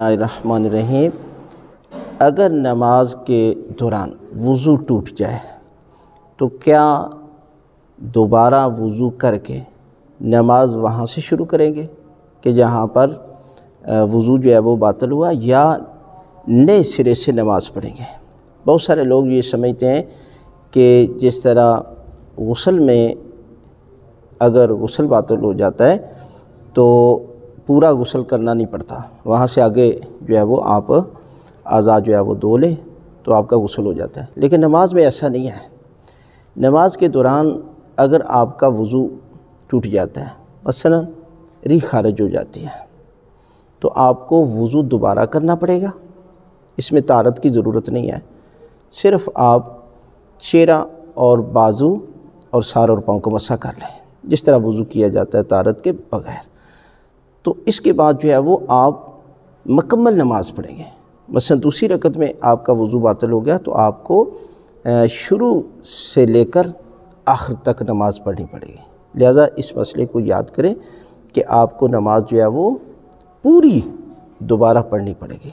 الرحمن الرحیم۔ اگر نماز کے دوران وضو ٹوٹ جائے تو کیا دوبارہ وضو کر کے نماز وہاں سے شروع کریں گے کہ جہاں پر وضو جو ہے وہ باطل ہوا، یا نئے سرے سے نماز پڑھیں گے؟ بہت سارے لوگ یہ سمجھتے ہیں کہ جس طرح غسل میں اگر غسل باطل ہو جاتا ہے تو پورا غسل کرنا نہیں پڑتا، وہاں سے آگے جو ہے وہ آپ اعضاء جو ہے وہ دھو لیں تو آپ کا غسل ہو جاتا ہے۔ لیکن نماز میں ایسا نہیں ہے۔ نماز کے دوران اگر آپ کا وضو ٹوٹ جاتا ہے، مثلا ریح خارج ہو جاتی ہے، تو آپ کو وضو دوبارہ کرنا پڑے گا۔ اس میں طہارت کی ضرورت نہیں ہے، صرف آپ چہرہ اور بازو اور سار اور پاؤں کو مسح کر لیں جس طرح وضو کیا جاتا ہے طہارت کے بغیر۔ تو اس کے بعد جو ہے وہ آپ مکمل نماز پڑھیں گے۔ مثلا دوسری رکعت میں آپ کا وضو باطل ہو گیا تو آپ کو شروع سے لے کر آخر تک نماز پڑھنی پڑے گی۔ لہذا اس مسئلے کو یاد کریں کہ آپ کو نماز جو ہے وہ پوری دوبارہ پڑھنی پڑے گی۔